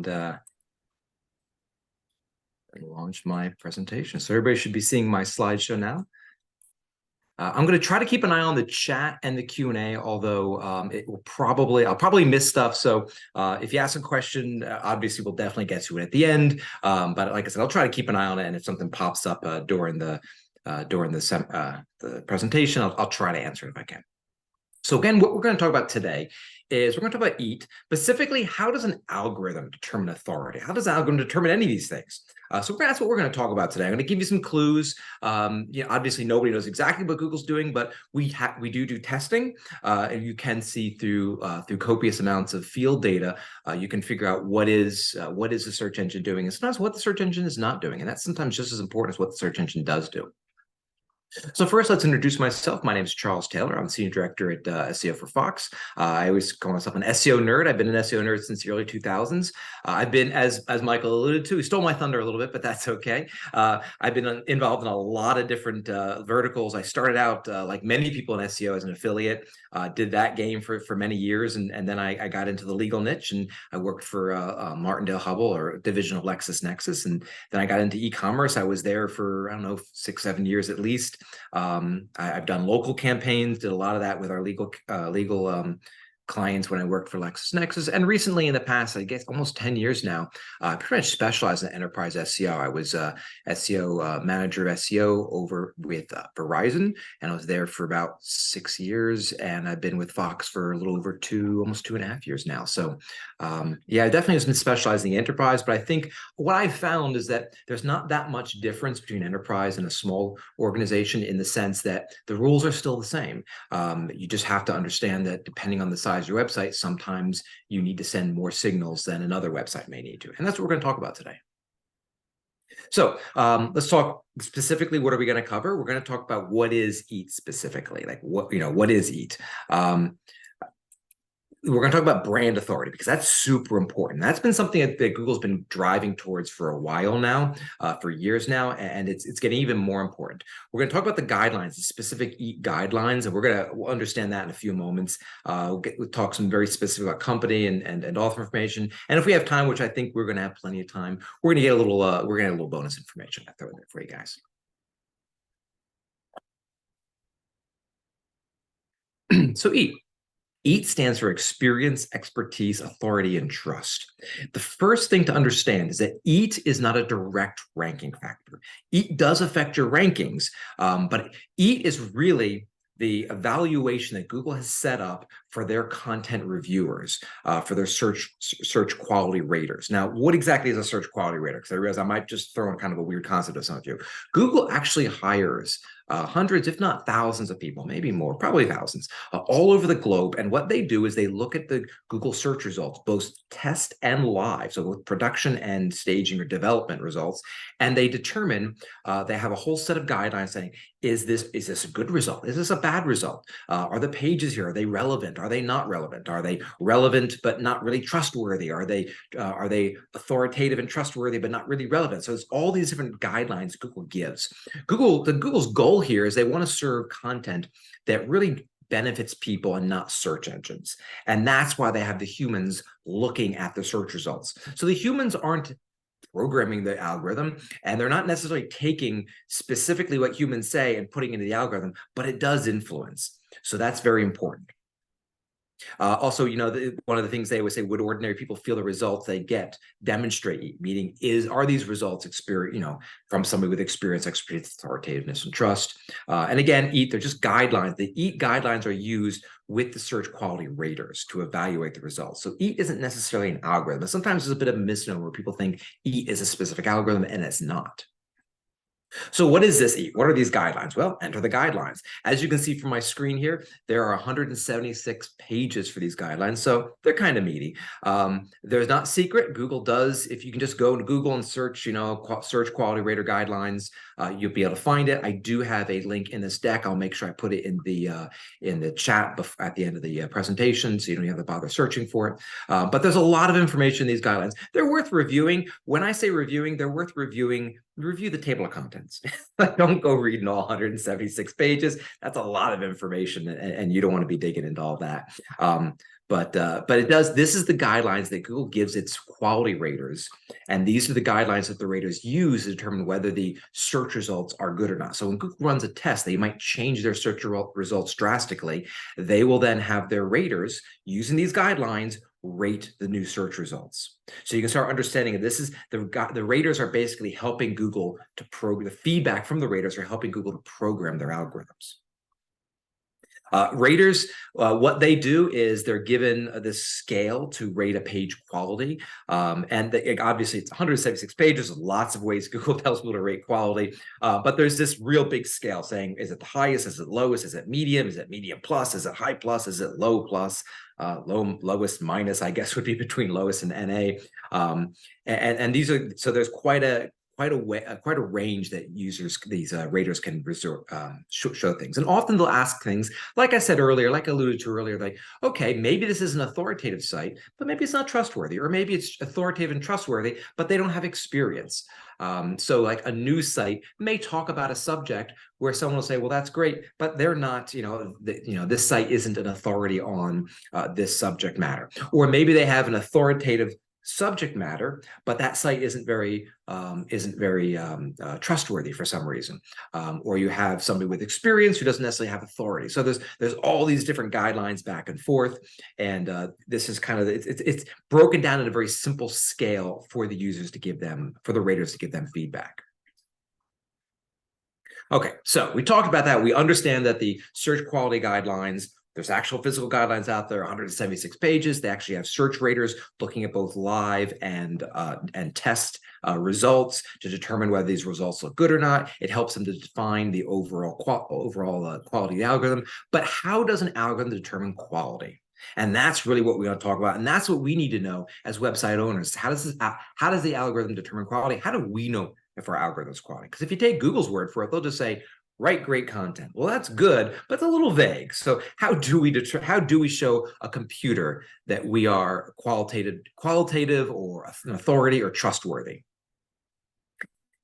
and launch my presentation. So everybody should be seeing my slideshow now. I'm going to try to keep an eye on the chat and the Q&A, although I'll probably miss stuff. So if you ask a question, obviously we'll definitely get to it at the end. But like I said, I'll try to keep an eye on it, and if something pops up during the presentation, I'll try to answer it if I can. So again, what we're going to talk about today is we're going to talk about EAT. Specifically, how does an algorithm determine authority? How does an algorithm determine any of these things? So that's what we're going to talk about today. I'm going to give you some clues. Obviously, nobody knows exactly what Google's doing, but we do testing, and you can see through copious amounts of field data, you can figure out what is the search engine doing, and sometimes what the search engine is not doing, and that's sometimes just as important as what the search engine does do. So first, let's introduce myself. My name is Charles Taylor. I'm Senior Director at SEO for Fox. I always call myself an SEO nerd. I've been an SEO nerd since the early 2000s. I've been, as Michael alluded to, he stole my thunder a little bit, but that's okay. I've been involved in a lot of different verticals. I started out, like many people in SEO, as an affiliate. Did that game for many years, and then I got into the legal niche, and I worked for Martindale Hubbell, or a division of LexisNexis, and then I got into e-commerce. I was there for, I don't know, 6-7 years at least. I've done local campaigns, did a lot of that with our legal clients when I worked for LexisNexis, and recently in the past, I guess almost 10 years now, I pretty much specialized in enterprise SEO. I was SEO manager of SEO over with Verizon, and I was there for about 6 years, and I've been with Fox for a little over almost 2.5 years now. So yeah, I definitely have been specializing in enterprise, but I think what I've found is that there's not that much difference between enterprise and a small organization, in the sense that the rules are still the same. You just have to understand that depending on the size of your website, sometimes you need to send more signals than another website may need to. And that's what we're going to talk about today. So let's talk specifically, what are we going to cover? We're going to talk about what is EAT specifically, like what is EAT? We're going to talk about brand authority, because that's super important. That's been something that Google's been driving towards for a while now, for years now, and it's getting even more important. We're going to talk about the guidelines, the specific EAT guidelines, and we'll understand that in a few moments. We'll talk some very specific about company and author information, and if we have time, which I think we're going to have plenty of time, we're going to get a little bonus information I throw in there for you guys. So EAT. EAT stands for experience, expertise, authority, and trust. The first thing to understand is that EAT is not a direct ranking factor. EAT does affect your rankings, but EAT is really the evaluation that Google has set up for their content reviewers, for their search quality raters. Now, what exactly is a search quality rater? Because I realize I might just throw in kind of a weird concept of some of you. Google actually hires hundreds, if not thousands of people, maybe more, probably thousands, all over the globe. And what they do is they look at the Google search results, both test and live, so with production and staging or development results, and they determine, they have a whole set of guidelines saying, is this a good result? Is this a bad result? Are the pages here, are they relevant? Are they not relevant? Are they relevant but not really trustworthy? Are they authoritative and trustworthy but not really relevant? So it's all these different guidelines Google gives. Google's goal here is they want to serve content that really benefits people and not search engines. And that's why they have the humans looking at the search results. So the humans aren't programming the algorithm, and they're not necessarily taking specifically what humans say and putting into the algorithm, but it does influence. So that's very important. Also, one of the things they always say, would ordinary people feel the results they get demonstrate? Meaning, are these results from somebody with experience, expertise, authoritativeness, and trust? And again, EAT, they're just guidelines. The EAT guidelines are used with the search quality raters to evaluate the results. So EAT isn't necessarily an algorithm. Sometimes there's a bit of a misnomer where people think EAT is a specific algorithm, and it's not. So what is this EAT? What are these guidelines? Well, enter the guidelines. As you can see from my screen here, there are 176 pages for these guidelines, so they're kind of meaty. They're not secret. Google does, if you can just go to Google and search, search quality rater guidelines, you'll be able to find it. I do have a link in this deck. I'll make sure I put it in the chat at the end of the presentation, so you don't have to bother searching for it. But there's a lot of information in these guidelines. They're worth reviewing. When I say reviewing, they're worth reviewing. Review the table of contents. Don't go reading all 176 pages. That's a lot of information, and you don't want to be digging into all that. But it does. This is the guidelines that Google gives its quality raters, and these are the guidelines that the raters use to determine whether the search results are good or not. So when Google runs a test, they might change their search results drastically. They will then have their raters using these guidelines rate the new search results. So you can start understanding that this is the raters are basically helping Google to program. The feedback from the raters are helping Google to program their algorithms. Raters, what they do is they're given this scale to rate a page quality. Obviously, it's 176 pages, lots of ways Google tells people to rate quality. But there's this real big scale saying, is it the highest? Is it lowest? Is it medium? Is it medium plus? Is it high plus? Is it low plus? Lowest minus, I guess, would be between lowest and NA. And these are, so there's quite a range that these raters can show things. And often they'll ask things, like I said earlier, like I alluded to earlier, like, okay, maybe this is an authoritative site, but maybe it's not trustworthy, or maybe it's authoritative and trustworthy, but they don't have experience. So like a news site may talk about a subject where someone will say, well, that's great, but they're not, this site isn't an authority on this subject matter. Or maybe they have an authoritative subject matter, but that site isn't very trustworthy for some reason, or you have somebody with experience who doesn't necessarily have authority. So there's all these different guidelines back and forth, and this is kind of it's broken down in a very simple scale for the users to give them, for the raters to give them feedback. Okay, so we talked about that. We understand that the search quality guidelines, there's actual physical guidelines out there, 176 pages. They actually have search raters looking at both live and test results to determine whether these results look good or not. It helps them to define the overall quality of the algorithm. But how does an algorithm determine quality? And that's really what we want to talk about. And that's what we need to know as website owners. How does the algorithm determine quality? How do we know if our algorithm is quality? Because if you take Google's word for it, they'll just say, write great content. Well, that's good, but it's a little vague. So how do we show a computer that we are qualitative or an authority or trustworthy?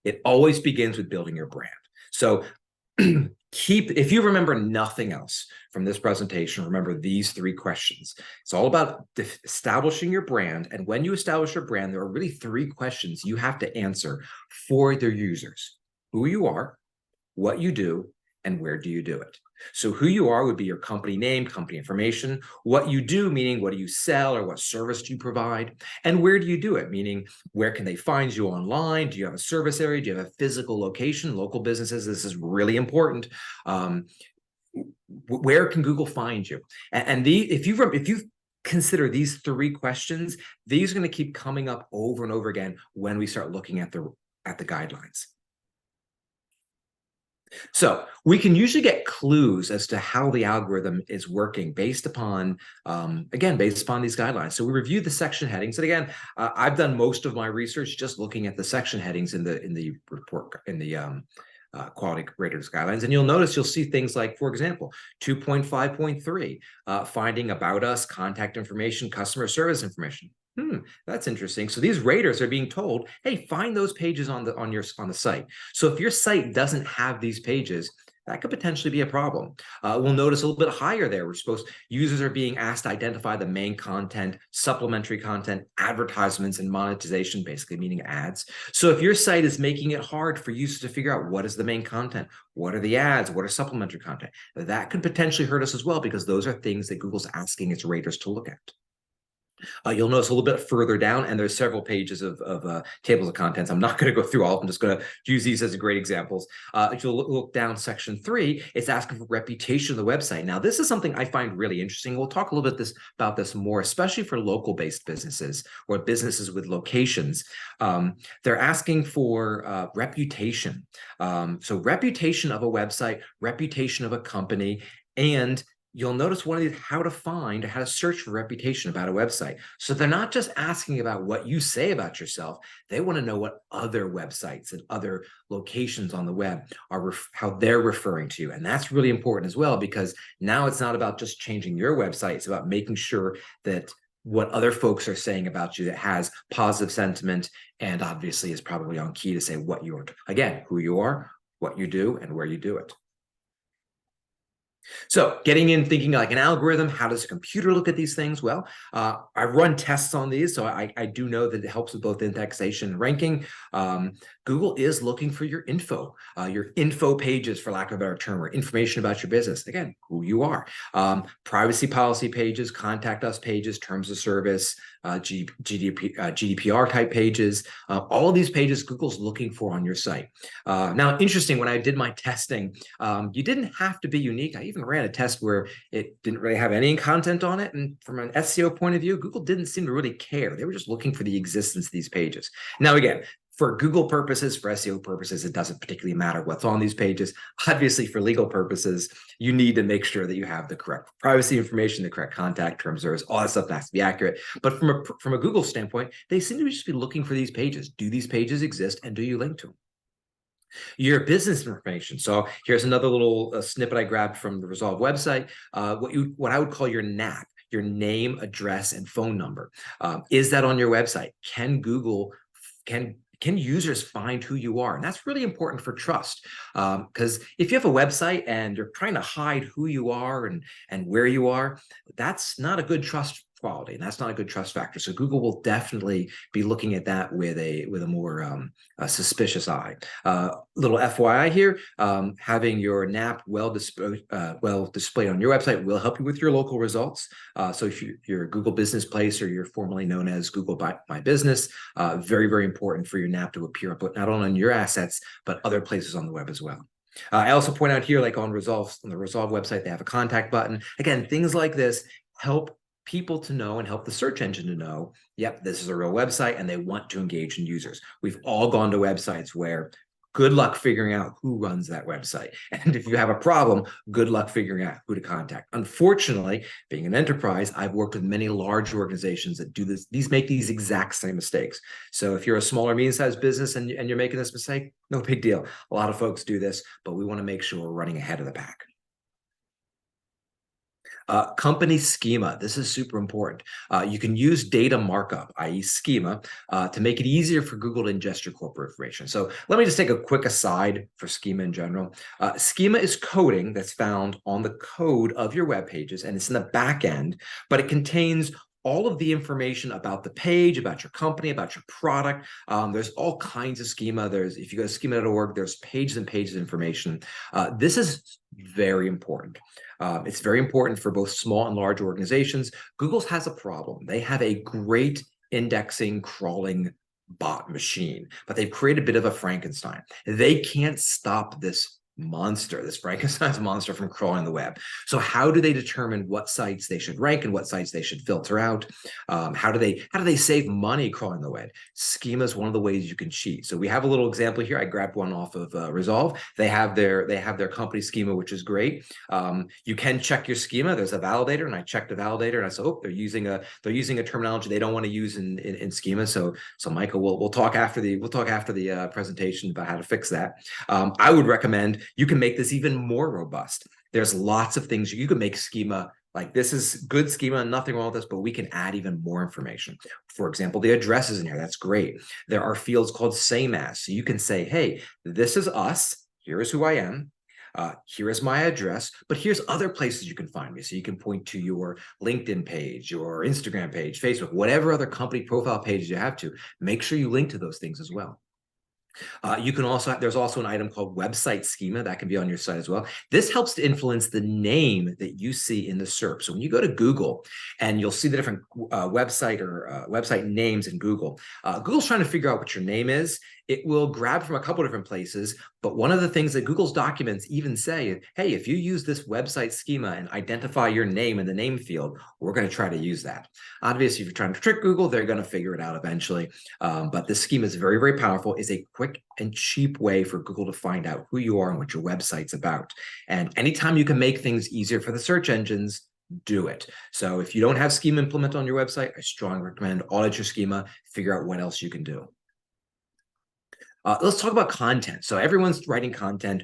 It always begins with building your brand. So if you remember nothing else from this presentation, remember these 3 questions. It's all about establishing your brand. And when you establish your brand, there are really 3 questions you have to answer for their users: who you are, what you do, and where do you do it. So who you are would be your company name, company information. What you do, meaning what do you sell or what service do you provide? And where do you do it, meaning where can they find you online? Do you have a service area? Do you have a physical location? Local businesses, this is really important. Where can Google find you? And if you consider these 3 questions, these are going to keep coming up over and over again when we start looking at the guidelines. So we can usually get clues as to how the algorithm is working based upon, based upon these guidelines. So we review the section headings, and again, I've done most of my research just looking at the section headings in the report, in the quality raters guidelines. And you'll see things like, for example, 2.5.3, finding about us, contact information, customer service information. That's interesting. So these raters are being told, hey, find those pages on the site. So if your site doesn't have these pages, that could potentially be a problem. We'll notice a little bit higher there. Users are being asked to identify the main content, supplementary content, advertisements, and monetization, basically meaning ads. So if your site is making it hard for users to figure out what is the main content, what are the ads, what are supplementary content, that could potentially hurt us as well, because those are things that Google's asking its raters to look at. You'll notice a little bit further down, and there's several pages of tables of contents. I'm not going to go through all of them. I'm just going to use these as great examples. If you look down section 3, it's asking for reputation of the website. Now, this is something I find really interesting. We'll talk a little bit about this more, especially for local-based businesses or businesses with locations. They're asking for reputation. So reputation of a website, reputation of a company, and you'll notice one of these, how to find or how to search for reputation about a website. So they're not just asking about what you say about yourself. They want to know what other websites and other locations on the web are, how they're referring to you. And that's really important as well, because now it's not about just changing your website. It's about making sure that what other folks are saying about you that has positive sentiment, and obviously is probably on key to say what you are, again, who you are, what you do, and where you do it. So getting in, thinking like an algorithm, how does a computer look at these things? Well, I run tests on these, so I do know that it helps with both indexation and ranking. Um, Google is looking for your info pages, for lack of a better term, or information about your business. Again, who you are. Privacy policy pages, contact us pages, terms of service, GDPR type pages. All of these pages Google's looking for on your site. Now, interesting, when I did my testing, you didn't have to be unique. I even ran a test where it didn't really have any content on it. And from an SEO point of view, Google didn't seem to really care. They were just looking for the existence of these pages. Now, again, for Google purposes, for SEO purposes, it doesn't particularly matter what's on these pages. Obviously, for legal purposes, you need to make sure that you have the correct privacy information, the correct contact terms, service, all that stuff has to be accurate. But from a Google standpoint, they seem to just be looking for these pages. Do these pages exist, and do you link to them? Your business information. So here's another little snippet I grabbed from the Resolve website. What I would call your NAP, your name, address, and phone number. Is that on your website? Can users find who you are? And that's really important for trust, because if you have a website and you're trying to hide who you are and where you are, that's not a good trust quality, and that's not a good trust factor. So Google will definitely be looking at that with a more suspicious eye. Little FYI here: having your NAP well displayed on your website will help you with your local results. So if you're a Google Business Place, or you're formerly known as Google My Business, very, very important for your NAP to appear not only on your assets but other places on the web as well. I also point out here, like on the Resolve website, they have a contact button. Again, things like this help people to know and help the search engine to know, yep, this is a real website and they want to engage in users. We've all gone to websites where good luck figuring out who runs that website. And if you have a problem, good luck figuring out who to contact. Unfortunately, being an enterprise, I've worked with many large organizations that do this. These make these exact same mistakes. So if you're a smaller, medium-sized business and you're making this mistake, no big deal. A lot of folks do this, but we want to make sure we're running ahead of the pack. Company schema. This is super important. You can use data markup, i.e. schema, to make it easier for Google to ingest your corporate information. So let me just take a quick aside for schema in general. Schema is coding that's found on the code of your web pages, and it's in the back end, but it contains all of the information about the page, about your company, about your product. There's all kinds of schema. If you go to schema.org, there's pages and pages of information. This is very important. It's very important for both small and large organizations. Google has a problem. They have a great indexing, crawling bot machine, but they've created a bit of a Frankenstein. They can't stop this Frankenstein's monster, from crawling the web. So how do they determine what sites they should rank and what sites they should filter out? How do they save money crawling the web? Schema is one of the ways you can cheat. So we have a little example here. I grabbed one off of Resolve. They have their company schema, which is great. You can check your schema. There's a validator, and I checked the validator, and I said, oh, they're using a terminology they don't want to use in schema. So Michael, we'll talk after the presentation about how to fix that. I would recommend you can make this even more robust. There's lots of things you can make schema. Like, this is good schema, nothing wrong with this, but we can add even more information. For example, the address is in here. That's great. There are fields called same as. So you can say, hey, this is us. Here is who I am. Here is my address, but here's other places you can find me. So you can point to your LinkedIn page, your Instagram page, Facebook, whatever other company profile pages you have to. Make sure you link to those things as well. There's also an item called website schema that can be on your site as well. This helps to influence the name that you see in the SERP. So when you go to Google and you'll see the different website names in Google, Google's trying to figure out what your name is. It will grab from a couple different places, but one of the things that Google's documents even say, hey, if you use this website schema and identify your name in the name field, we're going to try to use that. Obviously, if you're trying to trick Google, they're going to figure it out eventually. But this schema is very, very powerful. It's a quick and cheap way for Google to find out who you are and what your website's about. And anytime you can make things easier for the search engines, do it. So if you don't have schema implemented on your website, I strongly recommend audit your schema, figure out what else you can do. Let's talk about content. So everyone's writing content,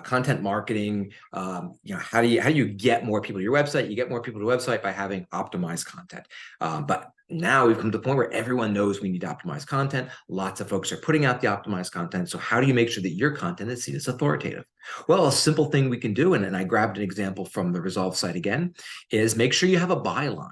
content marketing. How do you get more people to your website? You get more people to your website by having optimized content. But Now we've come to the point where everyone knows we need optimized content. Lots of folks are putting out the optimized content. So how do you make sure that your content is seen as authoritative? Well, a simple thing we can do, and I grabbed an example from the Resolve site again, is make sure you have a byline.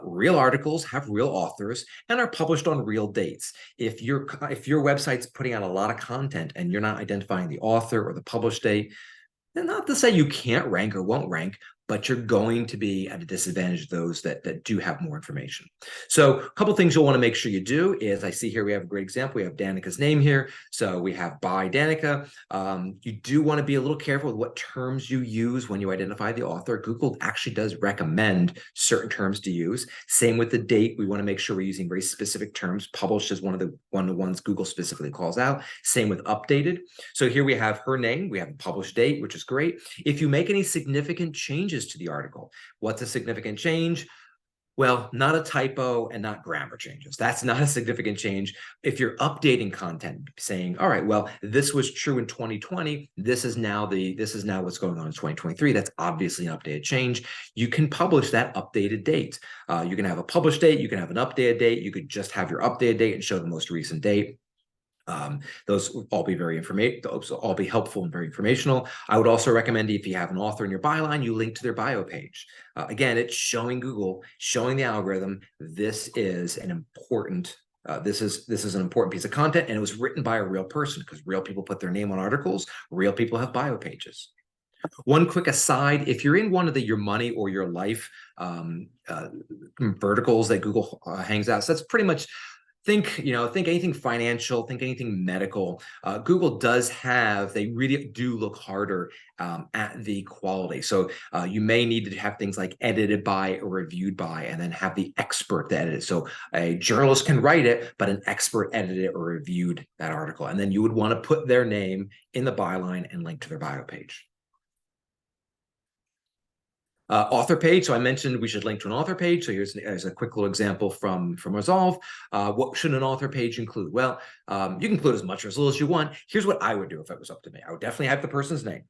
Real articles have real authors and are published on real dates. If your website's putting out a lot of content and you're not identifying the author or the published date, and not to say you can't rank or won't rank, but you're going to be at a disadvantage of those that do have more information. So a couple things you'll want to make sure you do is, I see here we have a great example. We have Danica's name here. So we have by Danica. You do want to be a little careful with what terms you use when you identify the author. Google actually does recommend certain terms to use. Same with the date. We want to make sure we're using very specific terms. Published is one of the ones Google specifically calls out. Same with updated. So here we have her name. We have a published date, which is great. If you make any significant changes to the article, what's a significant change? Well, not a typo and not grammar changes. That's not a significant change. If you're updating content, saying, all right, well, this was true in 2020, this is now what's going on in 2023. That's obviously an updated change. You can publish that updated date. You can have a published date, you can have an updated date, you could just have your updated date and show the most recent date. Those will all be those will all be helpful and very informational. I would also recommend, if you have an author in your byline, you link to their bio page. Again, it's showing Google, showing the algorithm, this is an important this is an important piece of content, and it was written by a real person, because real people put their name on articles. Real people have bio pages. One quick aside, if you're in one of your money or your life verticals that Google hangs out, so that's pretty much, think anything financial, think anything medical. Google does they really do look harder at the quality. So you may need to have things like edited by or reviewed by, and then have the expert that edit it. So a journalist can write it, but an expert edited it or reviewed that article. And then you would want to put their name in the byline and link to their bio page. Author page. So I mentioned we should link to an author page. So here's a quick little example from Resolve. What should an author page include? Well, you can include as much or as little as you want. Here's what I would do if it was up to me. I would definitely have the person's name.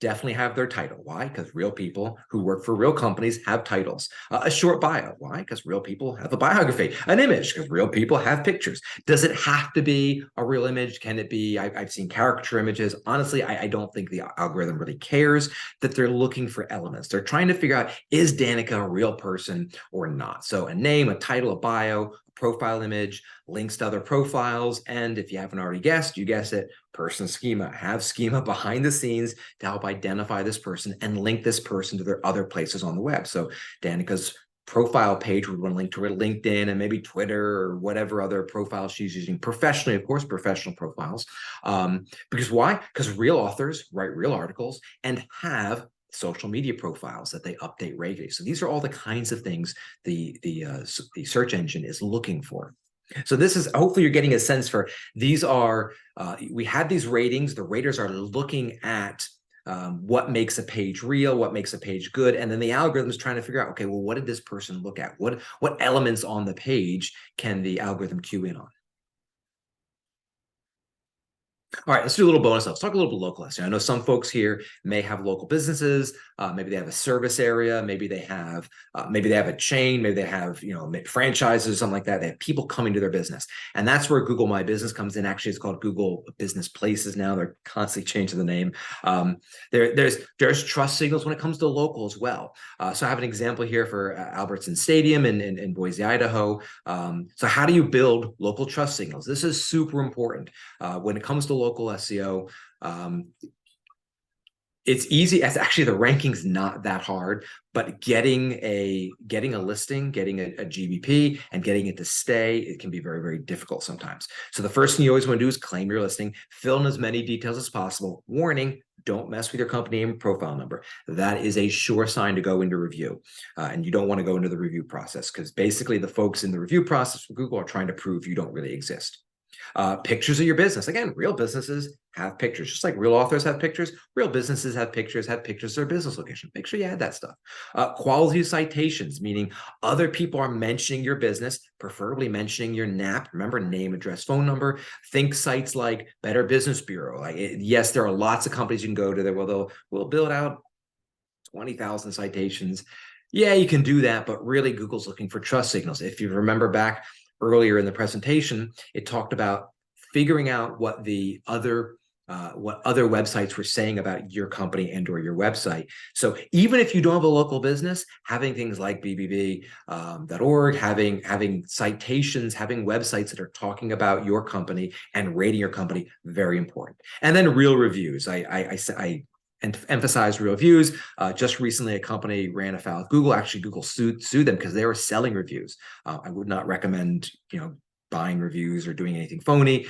Definitely have their title. Why? Because real people who work for real companies have titles. A short bio. Why? Because real people have a biography. An image, because real people have pictures. Does it have to be a real image? Can it be? I've seen caricature images. Honestly, I don't think the algorithm really cares. That they're looking for elements. They're trying to figure out, is Danica a real person or not? So a name, a title, a bio, profile image, links to other profiles, and if you haven't already guessed, you guess it, person schema. Have schema behind the scenes to help identify this person and link this person to their other places on the web. So Danica's profile page would want to link to her LinkedIn and maybe Twitter or whatever other profile she's using professionally, of course, professional profiles. Because why? Because real authors write real articles and have social media profiles that they update regularly. So these are all the kinds of things the search engine is looking for. So this is, hopefully you're getting a sense for, these are, we had these ratings. The raters are looking at what makes a page real, what makes a page good, and then the algorithm is trying to figure out, okay, well, what did this person look at? What elements on the page can the algorithm cue in on? All right, let's do a little bonus. Let's talk a little bit local SEO. I know some folks here may have local businesses. Maybe they have a service area. Maybe they have a chain. Maybe they have franchises, something like that. They have people coming to their business, and that's where Google My Business comes in. Actually, it's called Google Business Places now. They're constantly changing the name. There's trust signals when it comes to local as well. So I have an example here for Albertson Stadium in Boise, Idaho. So how do you build local trust signals? This is super important when it comes to local SEO. It's easy. It's actually, the ranking's not that hard, but getting a listing, getting a GBP and getting it to stay, it can be very, very difficult sometimes. So the first thing you always want to do is claim your listing, fill in as many details as possible. Warning, don't mess with your company name and profile number. That is a sure sign to go into review. And you don't want to go into the review process, because basically the folks in the review process for Google are trying to prove you don't really exist. Pictures of your business. Again, real businesses have pictures, just like real authors have pictures. Real businesses have pictures of their business location. Make sure you add that stuff. Quality citations, meaning other people are mentioning your business, preferably mentioning your NAP. Remember, name, address, phone number. Think sites like Better Business Bureau. Yes, there are lots of companies you can go to that will build out 20,000 citations. Yeah, you can do that, but really Google's looking for trust signals. If you remember back earlier in the presentation, it talked about figuring out what other websites were saying about your company and or your website. So even if you don't have a local business, having things like bbb.org, having citations, having websites that are talking about your company and rating your company, very important. And then real reviews. I emphasize real reviews. Just recently, a company ran afoul of Google. Actually, Google sued them because they were selling reviews. I would not recommend, buying reviews or doing anything phony.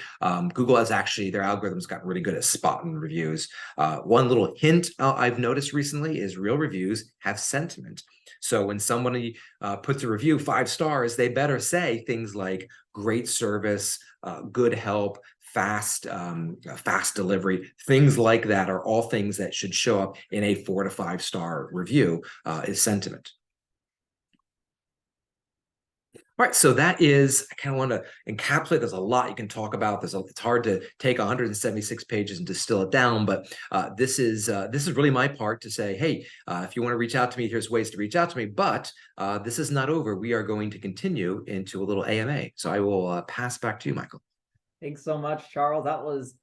Google has actually, their algorithms got really good at spotting reviews. One little hint I've noticed recently is real reviews have sentiment. So when somebody puts a review 5 stars, they better say things like great service, good help, fast delivery, things like that are all things that should show up in a 4 to 5 star review, is sentiment. All right, so that is, I kind of want to encapsulate. There's a lot you can talk about. It's hard to take 176 pages and distill it down, but this is really my part to say, hey, if you want to reach out to me, here's ways to reach out to me. But this is not over. We are going to continue into a little AMA. So I will pass back to you, Michael. Thanks so much, Charles. That was